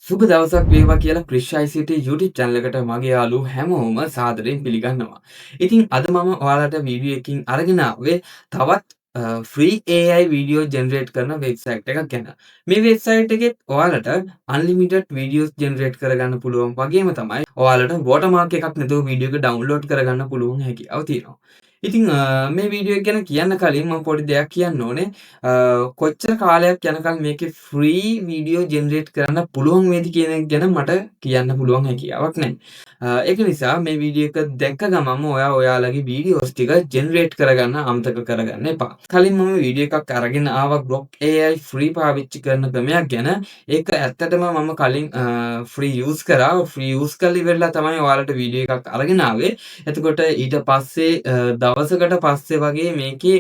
සුබ දවසක් වේවා කියලා ක්‍රිෂ් ICT YouTube channel එකට මගේ යාළුවෝ හැමෝම සාදරයෙන් පිළිගන්නවා. ඉතින් අද මම ඔයාලට වීඩියෝ එකකින් අරගෙන ආවේ තවත් ෆ්‍රී AI වීඩියෝ ජෙනරේට් කරන වෙබ්සයිට් එකක් ගැන. මේ වෙබ්සයිට් එකෙත් ඔයාලට අන්ලිමිටඩ් වීඩියෝස් ජෙනරේට් කරගන්න පුළුවන් වගේම තමයි ඔයාලට වෝටර්මාර්ක් එකක් නැතුව වීඩියෝ එක ඩවුන්ලෝඩ් කරගන්න පුළුවන් හැකියාව තියෙනවා. ඉතින් මේ වීඩියෝ එක ගැන කියන්න කලින් මම පොඩි දෙයක් කියන්න ඕනේ. කොච්චර කාලයක් යනකම් මේකේ ෆ්‍රී වීඩියෝ ජෙනරේට් කරන්න පුළුවන් වේද කියන එක ගැන මට කියන්න පුළුවන් හැකියාවක් නැහැ. ඒක නිසා මේ වීඩියෝ එක දැක්ක ගමන්ම ඔයාලගේ වීඩියෝස් ටික ජෙනරේට් කරගන්න අමතක කරගන්න එපා. කලින් මම වීඩියෝ එකක් අරගෙන ආවා Grok AI ෆ්‍රී පාවිච්චි කරන ක්‍රමයක් ගැන. ඒක ඇත්තටම මම කලින් ෆ්‍රී යූස් කරා. ෆ්‍රී යූස් කරලා ඉවරලා තමයි ඔයාලට වීඩියෝ එකක් අරගෙන ආවේ. එතකොට ඊට පස්සේ දවසකට පස්සේ වගේ මේකේ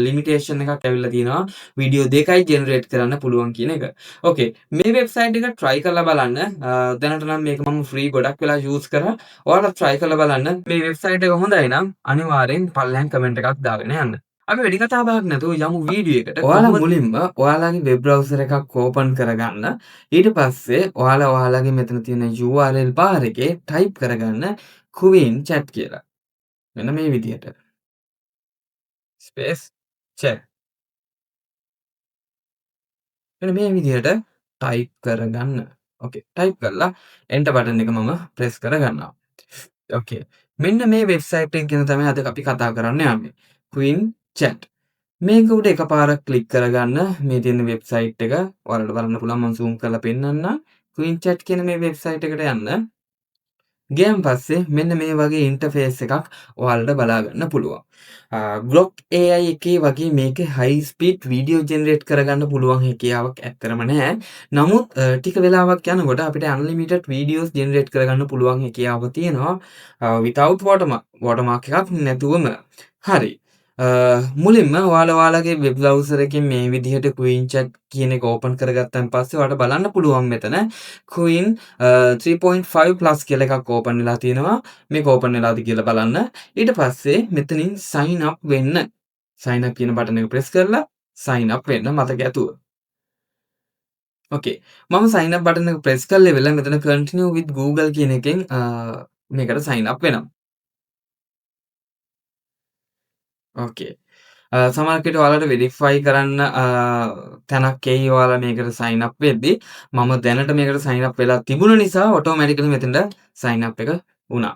ලිමිටේෂන් එකක් ඇවිල්ලා තියෙනවා. වීඩියෝ දෙකයි ජෙනරේට් කරන්න පුළුවන් කියන එක. ඕකේ. මේ වෙබ්සයිට් එක try කරලා බලන්න. දැනට නම් මේක මම ෆ්‍රී ගොඩක් වෙලා යූස් කරා. ඔයාලා try කරලා බලන්න. මේ වෙබ්සයිට් එක හොඳයි නම් අනිවාර්යෙන් පල්ලෙහාන් කමෙන්ට් එකක් දාගෙන යන්න. අපි වැඩි කතා බහක් නැතුව යමු වීඩියෝ එකට. ඔයාලා මුලින්ම ඔයාලගේ වෙබ් බ්‍රවුසර් එකක් ඕපන් කරගන්න. ඊට පස්සේ ඔයාලගේ මෙතන තියෙන URL බාර් එකේ ටයිප් කරගන්න queen chat කියලා. මෙන්න මේ විදිහට. Space chat. මෙන්න මේ විදිහට ටයිප් කරගන්න. ඕකේ. ටයිප් කරලා එන්ටර් බටන් එක මම ප්‍රෙස් කරගන්නවා. ඕකේ. මෙන්න මේ වෙබ්සයිට් එක ගැන තමයි අද අපි කතා කරන්න යන්නේ. queen chat. මේක උඩ එකපාරක් ක්ලික් කරගන්න. මේ තියෙන වෙබ්සයිට් එක ඔයාලට බලන්න පුළුවන් මම zoom කරලා පෙන්නන්නම්. queen chat කියන මේ වෙබ්සයිට් එකට යන්න. ගියන් පස්සේ මෙන්න මේ වගේ ඉන්ටර්ෆේස් එකක් ඔයාලට බලා ගන්න පුළුවන්. Grok AI එකේ වගේ මේකේ high speed video generate කරගන්න පුළුවන් හැකියාවක් ඇත්තරම නැහැ. නමුත් ටික වෙලාවක් යනකොට අපිට unlimited videos generate කරගන්න පුළුවන් හැකියාව තියෙනවා without watermark එකක් නැතුවම. හරි. මුලින්ම ඔයාලගේ වෙබ් බ්‍රවුසර් එකෙන් මේ විදිහට queen chat කියන එක ඕපන් කරගත්තන් පස්සේ ඔයාලට බලන්න පුළුවන් මෙතන queen 3.5 plus කියලා එකක් ඕපන් වෙලා තියෙනවා. මේක ඕපන් වෙලාද කියලා බලන්න. ඊට පස්සේ මෙතනින් sign up වෙන්න. sign up කියන බටන් එක press කරලා sign up වෙන්න මතක ඇතුව. ඕකේ. මම sign up බටන් එක press කරලා ඉවරලා මෙතන continue with Google කියන එකෙන් මේකට sign up වෙනවා. ඕකේ. සමහරවිට ඔයාලට වෙරිෆයි කරන්න තැනක් එයි ඔයාලා මේකට sign up වෙද්දී. මම දැනට මේකට sign up වෙලා තිබුණ නිසා automatically මෙතනට sign up එක වුණා.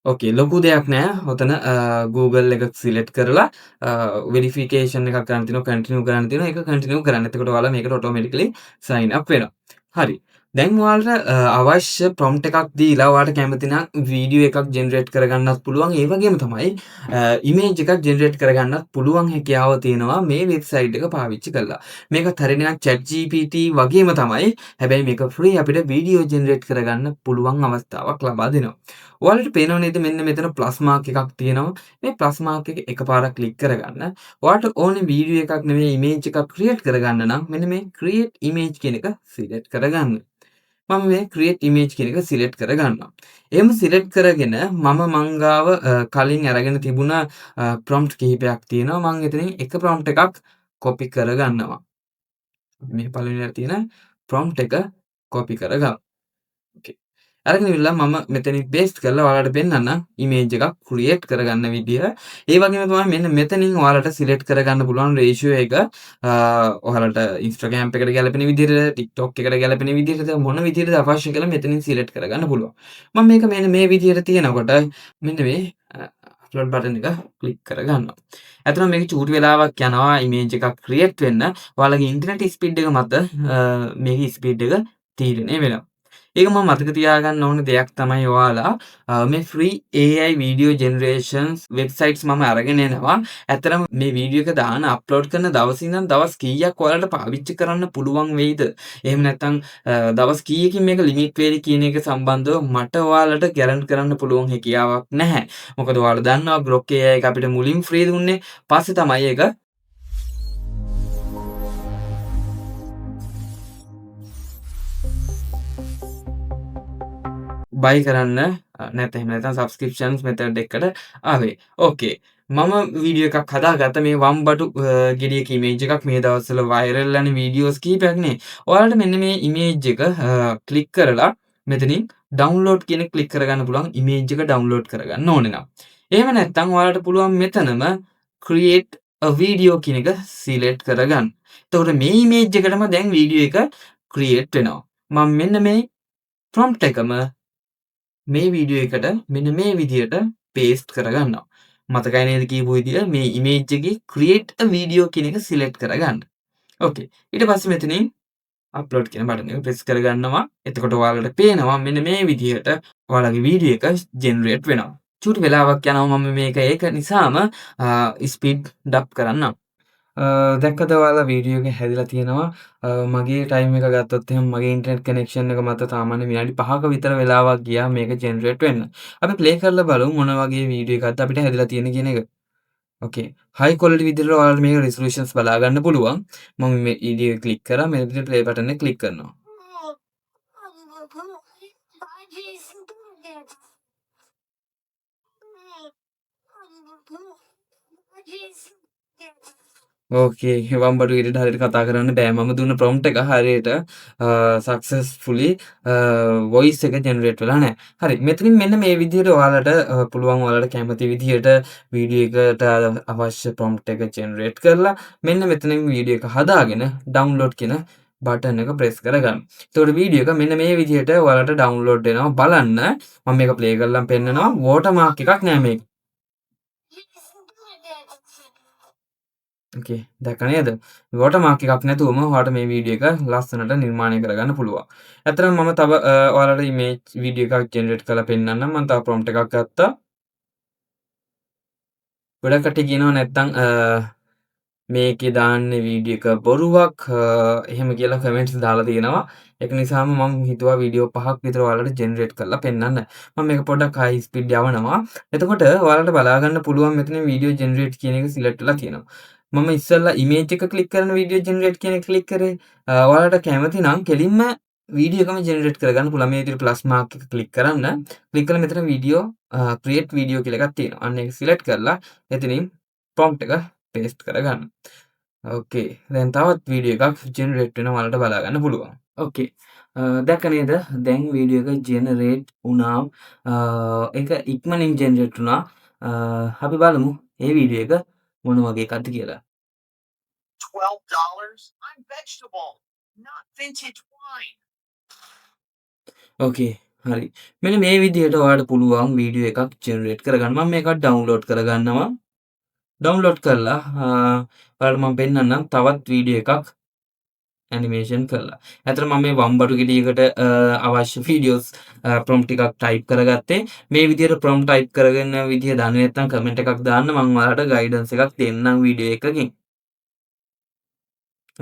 ඕකේ. ලොකු දෙයක් නෑ. ඔතන Google එක select කරලා verification එකක් කරන්න තියෙනවා, continue කරන්න තියෙනවා. ඒක continue කරන්න. එතකොට ඔයාලා මේකට automatically sign up වෙනවා. හරි. දැන් ඔයාලට අවශ්‍ය prompt එකක් දීලා ඔයාලට කැමති නම් වීඩියෝ එකක් ජෙනරේට් කරගන්නත් පුළුවන්. ඒ වගේම තමයි ඉමේජ් එකක් ජෙනරේට් කරගන්නත් පුළුවන් හැකියාව තියෙනවා මේ වෙබ්සයිට් එක පාවිච්චි කරලා. මේකත් හරියට ChatGPT වගේම තමයි. හැබැයි මේක free අපිට වීඩියෝ ජෙනරේට් කරගන්න පුළුවන් අවස්ථාවක් ලබා දෙනවා. ඔයාලට පේනව නේද මෙන්න මෙතන ප්ලස් මාර්ක් එකක් තියෙනවා. මේ ප්ලස් මාර්ක් එක එකපාරක් ක්ලික් කරගන්න. ඔයාලට ඕනේ වීඩියෝ එකක් නෙමෙයි ඉමේජ් එකක් ක්‍රියේට් කරගන්න නම් මෙන්න මේ ක්‍රියේට් ඉමේජ් කියන එක සිලෙක්ට් කරගන්න. මම මේ ක්‍රියේට් ඉමේජ් කියන එක සිලෙක්ට් කරගන්නවා. එහෙම සිලෙක්ට් කරගෙන මං ගාව කලින් අරගෙන තිබුණ ප්‍රොම්ප්ට් කිහිපයක් තියෙනවා. මං එතනින් එක ප්‍රොම්ප්ට් එකක් කොපි කරගන්නවා. මේ පළවෙනියට තියෙන ප්‍රොම්ප්ට් එක කොපි කරගමු. ඕකේ. අරගෙන ඉවරලා මම මෙතනින් පේස්ට් කරලා ඔයාලට පෙන්නන්නම් ඉමේජ් එකක් ක්‍රියේට් කරගන්න විදිය. ඒ වගේම තමයි මෙන්න මෙතනින් ඔයාලට සිලෙක්ට් කරගන්න පුළුවන් රේෂියෝ එක ඔයාලට Instagram එකට ගැලපෙන විදිහට, TikTok එකට ගැලපෙන විදිහට මොන විදිහටද අවශ්‍ය කියලා මෙතනින් සිලෙක්ට් කරගන්න පුළුවන්. මම මේක මෙන්න මේ විදිහට තියෙනකොට මෙන්න මේ අප්ලෝඩ් බටන් එක ක්ලික් කරගන්නවා. ඇත්තටම මේක චූටි වෙලාවක් යනවා ඉමේජ් එකක් ක්‍රියේට් වෙන්න. ඔයාලගේ ඉන්ටර්නෙට් ස්පීඩ් එක මත මේකේ ස්පීඩ් එක තීරණය වෙනවා. ඒක මම මතක තියාගන්න ඕන දෙයක් තමයි ඔයාලා මේ free AI video generations websites මම අරගෙන එනවා. ඇත්තටම මේ වීඩියෝ එක දාන අප්ලෝඩ් කරන දවසේ ඉඳන් දවස් කීයක් ඔයාලට පාවිච්චි කරන්න පුළුවන් වෙයිද? එහෙම නැත්නම් දවස් කීයකින් මේක ලිමිට් වෙයිද කියන එක සම්බන්ධව මට ඔයාලට ගැරන්ටි කරන්න පුළුවන් හැකියාවක් නැහැ. මොකද ඔයාලා දන්නවා Grok AI එක අපිට මුලින් ෆ්‍රී දුන්නේ. පස්සේ තමයි ඒක බයි කරන්න නැත්නම් එහෙම නැත්නම් සබ්ස්ක්‍රිප්ෂන්ස් මෙතඩ් එකට ආවේ. ඕකේ. මම වීඩියෝ එකක් හදාගත්තා. මේ වම්බටු ගෙඩියක ඉමේජ් එකක් මේ දවස්වල වයිරල් යන වීඩියෝස් කීපයක්නේ. ඔයාලට මෙන්න මේ ඉමේජ් එක ක්ලික් කරලා මෙතනින් ඩවුන්ලෝඩ් කියන එක ක්ලික් කරගන්න පුළුවන් ඉමේජ් එක ඩවුන්ලෝඩ් කරගන්න ඕනේ නම්. එහෙම නැත්නම් ඔයාලට පුළුවන් මෙතනම create a video කියන එක සිලෙක්ට් කරගන්න. එතකොට මේ ඉමේජ් එකටම දැන් වීඩියෝ එක ක්‍රියේට් වෙනවා. මම මෙන්න මේ ප්‍රොම්ප්ට් එකම මේ වීඩියෝ එකට මෙන්න මේ විදියට පේස්ට් කරගන්නවා. මතකයි නේද කියපු විදිය මේ ඉමේජ් එකේ create a video කියන එක සිලෙක්ට් කරගන්න. ඕකේ. ඊට පස්සේ මෙතනින් අප්ලෝඩ් කියන බටන් එක ප්‍රෙස් කරගන්නවා. එතකොට ඔයාලට පේනවා මෙන්න මේ විදියට ඔයාලගේ වීඩියෝ එක ජෙනරේට් වෙනවා. චූටි වෙලාවක් යනවා මම මේක ඒක නිසාම ස්පීඩ් ඩප් කරන්නම්. දැක්කද ඔයාලා වීඩියෝ එක හැදිලා තියෙනවා. මගේ ටයිම් එක ගත්තොත් එහෙනම් මගේ ඉන්ටර්නෙට් කනෙක්ෂන් එක මත සාමාන්‍ය විනාඩි 5ක විතර වෙලාවක් ගියා මේක ජෙනරේට් වෙන්න. අපි ප්ලේ කරලා බලමු මොන වගේ වීඩියෝ එකක්ද අපිට හැදිලා තියෙන්නේ කියන එක. ඕකේ. හයි ක්වොලිටි විදිහට ඔයාලට මේක රිසොලූෂන්ස් බලා ගන්න පුළුවන්. මම මේ වීඩියෝ එක ක්ලික් කරා මේ විදිහට ප්ලේ බටන් එක ක්ලික් කරනවා. ඕකේ. වම්බටු ගෙඩියට හරියට කතා කරන්න බෑ. මම දුන්න ප්‍රොම්ප්ට් එක හරියට සක්සස්ෆුලි වොයිස් එක ජෙනරේට් වෙලා නැහැ. හරි. මෙතනින් මෙන්න මේ විදිහට ඔයාලට පුළුවන් ඔයාලට කැමති විදිහට වීඩියෝ එකට අවශ්‍ය ප්‍රොම්ප්ට් එක ජෙනරේට් කරලා මෙන්න මෙතනින් වීඩියෝ එක හදාගෙන ඩවුන්ලෝඩ් කියන බටන් එක ප්‍රෙස් කරගන්න. එතකොට වීඩියෝ එක මෙන්න මේ විදිහට ඔයාලට ඩවුන්ලෝඩ් වෙනවා. බලන්න මම මේක ප්ලේ කරලා පෙන්නනවා. වෝටර්මාර්ක් එකක් නෑ මේක. ඕකේ. දැක්ක නේද? වෝටර්මාර්ක් එකක් නැතුවම ඔයාලට මේ වීඩියෝ එක ලස්සනට නිර්මාණය කරගන්න පුළුවන්. ඇත්තටම මම තව ඔයාලට ඉමේජ් වීඩියෝ එකක් ජෙනරේට් කරලා පෙන්නන්නම්. මම තව ප්‍රොම්ප්ට් එකක් ගත්තා. ගොඩක් කට්ටිය කියනවා නැත්තම් මේකේ දාන්නේ වීඩියෝ එක බොරුවක් එහෙම කියලා කමෙන්ට්ස් දාලා තියෙනවා. ඒක නිසාම මම හිතුවා වීඩියෝ 5ක් විතර ඔයාලට ජෙනරේට් කරලා පෙන්නන්න. මම මේක පොඩ්ඩක් හයි ස්පීඩ් යවනවා. එතකොට ඔයාලට බලා ගන්න පුළුවන් මෙතන වීඩියෝ ජෙනරේට් කියන එක සිලෙක්ට් වෙලා තියෙනවා. මම ඉස්සෙල්ලා ඉමේජ් එක ක්ලික් කරන වීඩියෝ ජෙනරේට් කියන එක ක්ලික් කරේ. ඔයාලට කැමති නම් කෙලින්ම වීඩියෝ එකම ජෙනරේට් කරගන්න පුළුවන්. මේ විදිහට ප්ලස් මාක් එක ක්ලික් කරන්න. ක්ලික් කරලා මෙතන වීඩියෝ ක්‍රියේට් වීඩියෝ කියලා එකක් තියෙනවා. අන්න ඒක සිලෙක්ට් කරලා එතනින් ප්‍රොම්ප්ට් එක පේස්ට් කරගන්න. ඕකේ. දැන් තවත් වීඩියෝ එකක් ජෙනරේට් වෙනවා ඔයාලට බලා ගන්න පුළුවන්. ඕකේ. දැක්ක නේද? දැන් වීඩියෝ එක ජෙනරේට් වුණා. ඒක ඉක්මනින් ජෙනරේට් වුණා. අපි බලමු මේ වීඩියෝ එක මොන වගේ එකක්ද කියලා. $12. I'm vegetable, not vintage wine. ඕකේ. හරි. මෙන්න මේ විදිහට ඔයාලට පුළුවන් වීඩියෝ එකක් ජෙනරේට් කරගන්න. මම මේක ඩවුන්ලෝඩ් කරගන්නවා. ඩවුන්ලෝඩ් කරලා ඔයාලට මම පෙන්නන්නම් තවත් වීඩියෝ එකක් ඇනිමේෂන් කරලා. ඇත්තටම මම මේ වම්බටු ගෙඩියකට අවශ්‍ය වීඩියෝස් ප්‍රොම්ප්ට් ටිකක් ටයිප් කරගත්තේ. මේ විදිහට ප්‍රොම්ප්ට් ටයිප් කරගෙන විදිහ දන්නේ නැත්නම් කමෙන්ට් එකක් දාන්න මම ඔයාලට ගයිඩන්ස් එකක් දෙන්නම් වීඩියෝ එකකින්.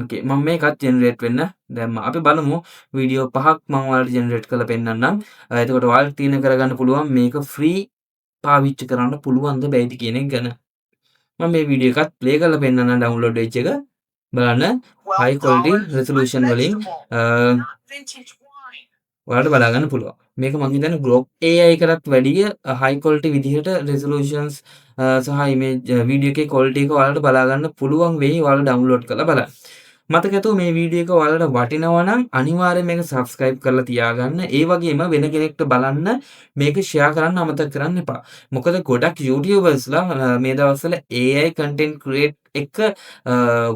ඕකේ. මම මේකත් ජෙනරේට් වෙන්න දැම්මා. අපි බලමු වීඩියෝ 5ක් මම ඔයාලට ජෙනරේට් කරලා පෙන්නන්නම්. එතකොට ඔයාලට තීරණය කරගන්න පුළුවන් මේක ෆ්‍රී පාවිච්චි කරන්න පුළුවන්ද බැයිද කියන එක ගැන. මම මේ වීඩියෝ එකත් ප්ලේ කරලා පෙන්නන්නම් ඩවුන්ලෝඩ් වෙච්ච එක. බලන්න හයි ක්වොලිටි රෙසලූෂන් වලින් ඔයාලට බලා ගන්න පුළුවන්. මේක මම හිතන්නේ Grok AI එකටත් වැඩිය හයි ක්වොලිටි විදිහට රෙසලූෂන්ස් සහ ඉමේජ් වීඩියෝ එකේ ක්වොලිටි එක ඔයාලට බලා ගන්න පුළුවන් වෙයි ඔයාලා ඩවුන්ලෝඩ් කරලා බලන්න. මතක ඇතුව මේ වීඩියෝ එක ඔයාලට වටිනවා නම් අනිවාර්යෙන් මේක සබ්ස්ක්‍රයිබ් කරලා තියාගන්න. ඒ වගේම වෙන කෙනෙක්ට බලන්න මේක ෂෙයා කරන්න අමතක කරන්න එපා. මොකද ගොඩක් YouTubersලා මේ දවස්වල AI content create එක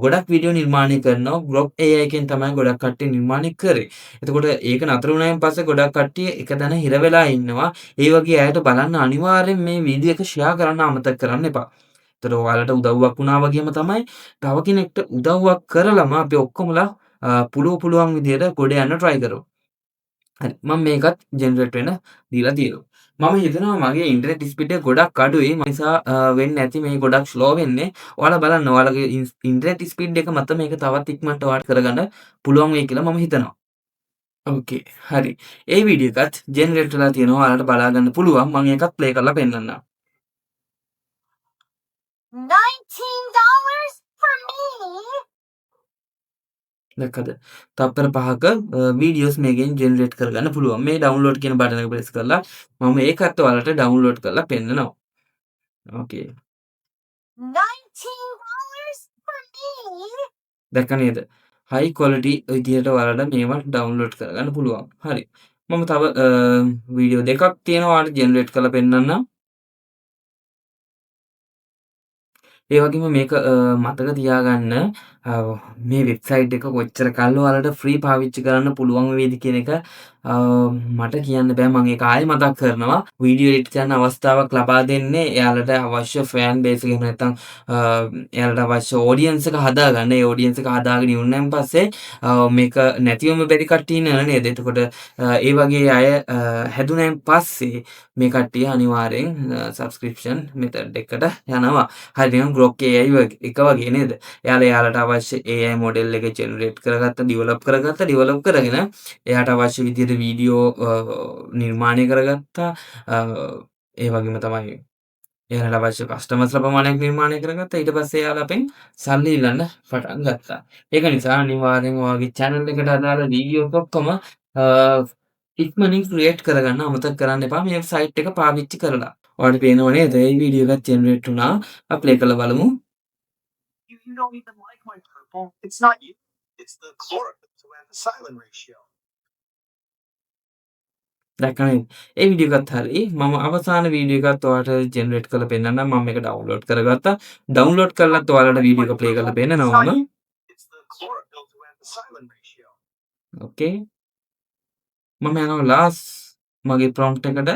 ගොඩක් වීඩියෝ නිර්මාණය කරනවා. Grok AI එකෙන් තමයි ගොඩක් කට්ටිය නිර්මාණය කරේ. එතකොට ඒක නතර වුණායින් පස්සේ ගොඩක් කට්ටිය එක තැන හිර වෙලා ඉන්නවා. ඒ වගේ අයට බලන්න අනිවාර්යෙන් මේ වීඩියෝ එක ෂෙයා කරන්න අමතක කරන්න එපා. ඒතර ඔයාලට උදව්වක් වුණා වගේම තමයි තව කෙනෙක්ට උදව්වක් කරලම අපි ඔක්කොමලා පුළුවන් විදියට ගොඩ යන්න try කරමු. හරි. මම මේකත් ජෙනරේට් වෙන්න දීලා තියෙනවා. මම හිතනවා මගේ ඉන්ටර්නෙට් ස්පීඩ් එක ගොඩක් අඩුයි. ඒ නිසා වෙන්නේ නැති මේ ගොඩක් ස්ලෝ වෙන්නේ. ඔයාලා බලන්න ඔයාලගේ ඉන්ටර්නෙට් ස්පීඩ් එක මත මේක තවත් ඉක්මනට ඔයාලට කරගන්න පුළුවන් වෙයි කියලා මම හිතනවා. ඕකේ. හරි. ඒ වීඩියෝ එකත් ජෙනරේට් වෙලා තියෙනවා. ඔයාලට බලා ගන්න පුළුවන්. මම ඒකත් ප්ලේ කරලා පෙන්නන්නම්. $19 for me. දැක්කද? තප්පර 5ක වීඩියෝස් මේකෙන් ජෙනරේට් කරගන්න පුළුවන්. මේ ඩවුන්ලෝඩ් කියන බටන් එක ප්‍රෙස් කරලා මම ඒකත් ඔයාලට ඩවුන්ලෝඩ් කරලා පෙන්නනවා. ඕකේ. $19 for me. දැක්ක නේද? හයි ක්වොලිටි විදියට ඔයාලට මේවා ඩවුන්ලෝඩ් කරගන්න පුළුවන්. හරි. මම තව වීඩියෝ දෙකක් තියෙනවා ඔයාලට ජෙනරේට් කරලා පෙන්නන්නම්. ඒ වගේම මේක මතක තියාගන්න මේ වෙබ්සයිට් එක කොච්චර කල් ඔයාලට ෆ්‍රී පාවිච්චි කරන්න පුළුවන් වේද කියන එක මට කියන්න බෑ. මම ඒක ආයෙ මතක් කරනවා. වීඩියෝ එඩිට් කරන්න අවස්ථාවක් ලබා දෙන්නේ එයාලට අවශ්‍ය ෆෑන් බේස් එක එහෙම නැත්නම් එයාලට අවශ්‍ය ඔඩියන්ස් එක හදාගන්න. ඒ ඔඩියන්ස් එක හදාගෙන ඉවරනන් පස්සේ මේක නැතිවම බැරි කට්ටිය ඉන්නවනේ නේද? එතකොට ඒ වගේ අය හැදුනන් පස්සේ මේ කට්ටිය අනිවාර්යෙන් සබ්ස්ක්‍රිප්ෂන් මෙතඩ් එකට යනවා. හරි නිකන් ග්‍රොක් AI එක වගේ නේද? එයාලා එයාලට අවශ්‍ය AI මොඩෙල් එක ජෙනරේට් කරගත්ත, ඩිවලොප් කරගෙන එයාට අවශ්‍ය විදිහට වීඩියෝ නිර්මාණය කරගත්තා. ඒ වගේම තමයි එයාලට අවශ්‍ය කස්ටමර්ස්ලා ප්‍රමාණයක් නිර්මාණය කරගත්තා. ඊට පස්සේ එයාලා අපෙන් සල්ලි ඉල්ලන්න පටන් ගත්තා. ඒක නිසා අනිවාර්යෙන් ඔයාගේ channel එකට අදාළ වීඩියෝස් ඔක්කොම ඉක්මනින් ක්‍රියේට් කරගන්න අමතක කරන්න එපා මේ සයිට් එක පාවිච්චි කරලා. ඔයාලට පේනව නේද? මේ වීඩියෝ එකත් ජෙනරේට් වුණා. අපි ප්ලේ කරලා බලමු. You don't even like my purple. It's not you. It's the chlorophyll and the silent ratio. දැක්ක නේද? ඒ වීඩියෝ එකත් හරි. මම අවසාන වීඩියෝ එකත් ඔයාලට ජෙනරේට් කරලා පෙන්නන්නම්. මම මේක ඩවුන්ලෝඩ් කරගත්තා. ඩවුන්ලෝඩ් කරලත් ඔයාලට වීඩියෝ එක ප්ලේ කරලා පෙන්නනවා මම. ඕකේ. මම යනවා ලාස්ට් මගේ ප්‍රොම්ප්ට් එකට.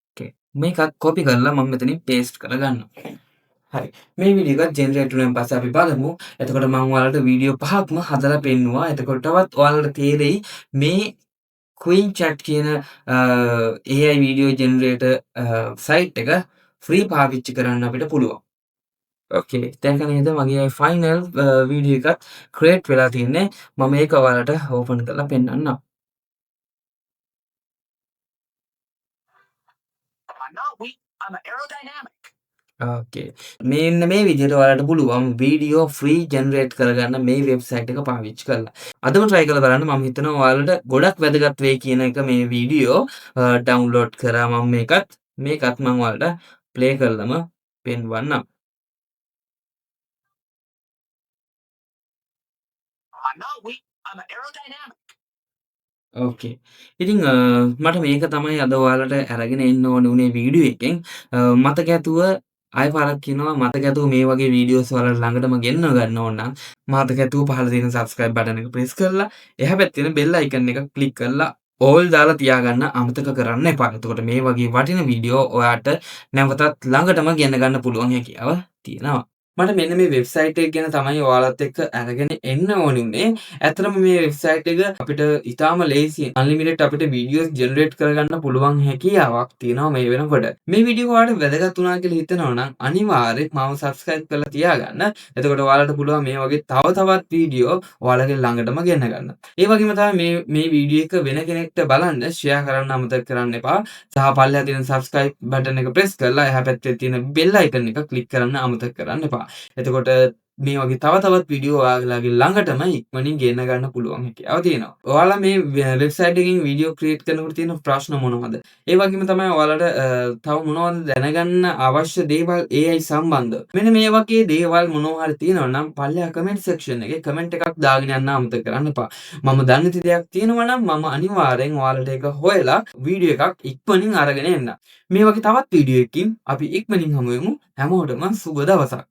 ඕකේ. මේකත් කොපි කරලා මම මෙතනින් පේස්ට් කරගන්නවා. හරි. මේ වීඩියෝ එක ජෙනරේට් වුණාන් පස්සේ අපි බලමු. එතකොට මම ඔයාලට වීඩියෝ 5ක්ම හදලා පෙන්නුවා. එතකොටවත් ඔයාලට තේරෙයි මේ Queen Chat කියන AI වීඩියෝ ජෙනරේටර් සයිට් එක ෆ්‍රී පාවිච්චි කරන්න අපිට පුළුවන්. ඕකේ. දැන් නේද මගේ ෆයිනල් වීඩියෝ එකත් ක්‍රියේට් වෙලා තියෙන්නේ. මම ඒක ඔයාලට ඕපන් කරලා පෙන්නන්නම්. ඕකේ. මෙන්න මේ විදිහට ඔයාලට පුළුවන් වීඩියෝ ෆ්‍රී ජෙනරේට් කරගන්න මේ වෙබ්සයිට් එක පාවිච්චි කරලා. අදම try කරලා බලන්න. මම හිතනවා ඔයාලට ගොඩක් වැදගත් වෙයි කියන එක මේ වීඩියෝ ඩවුන්ලෝඩ් කරා මම මේකත් මම ඔයාලට ප්ලේ කරලම පෙන්වන්නම්. ඕකේ. ඉතින් මට මේක තමයි අද ඔයාලට අරගෙන එන්න ඕන උනේ වීඩියෝ එකෙන්. මතක ඇතුව ආයෙ පාරක් කියනවා මතක ඇතුව මේ වගේ වීඩියෝස් ඔයාලට ළඟටම ගෙන්න ගන්න ඕන නම් මතක ඇතුව පහළ තියෙන subscribe button එක press කරලා එහා පැත්තේ තියෙන bell icon එක click කරලා all දාලා තියාගන්න අමතක කරන්න එපා. එතකොට මේ වගේ වටින වීඩියෝ ඔයාට නැවතත් ළඟටම ගෙන්න ගන්න පුළුවන් හැකියාව තියෙනවා. මට මෙන්න මේ වෙබ්සයිට් එක ගැන තමයි ඔයාලත් එක්ක අරගෙන එන්න ඕනේ උනේ. ඇත්තටම මේ වෙබ්සයිට් එක අපිට ඉතාම ලේසියෙන් අන්ලිමිටඩ් අපිට වීඩියෝස් ජෙනරේට් කරගන්න පුළුවන් හැකියාවක් තියෙනවා මේ වෙනකොට. මේ වීඩියෝ ඔයාලට වැදගත් වුණා කියලා හිතනවා නම් අනිවාර්යෙන් මාව subscribe කරලා තියාගන්න. එතකොට ඔයාලට පුළුවන් මේ වගේ තවත් වීඩියෝ ඔයාලගේ ළඟටම ගෙන්න ගන්න. ඒ වගේම තමයි මේ වීඩියෝ එක වෙන කෙනෙක්ට බලන්න share කරන්න අමතක කරන්න එපා. සහ පල්ලෙහා තියෙන subscribe button එක press කරලා එහා පැත්තේ තියෙන bell icon එක click කරන්න අමතක කරන්න එපා. එතකොට මේ වගේ තවත් වීඩියෝ ඔයාලගේ ළඟටම ඉක්මනින් ගෙන්න ගන්න පුළුවන් හැකියාව තියෙනවා. ඔයාලා මේ වෙබ්සයිට් එකකින් වීඩියෝ ක්‍රියේට් කරනකොට තියෙන ප්‍රශ්න මොනවද? ඒ වගේම තමයි ඔයාලට තව මොනවද දැනගන්න අවශ්‍ය දේවල් AI සම්බන්ධව. මෙන්න මේ වගේ දේවල් මොනවා හරි තියෙනවා නම් පල්ලෙහා කමෙන්ට් සෙක්ෂන් එකේ කමෙන්ට් එකක් දාගෙන යන්න අමතක කරන්න එපා. මම දන්න දෙයක් තියෙනවා නම් මම අනිවාර්යෙන් ඔයාලට ඒක හොයලා වීඩියෝ එකක් ඉක්මනින් අරගෙන එන්න. මේ වගේ තවත් වීඩියෝ එකකින් අපි ඉක්මනින් හමු වෙමු. හැමෝටම සුබ දවසක්.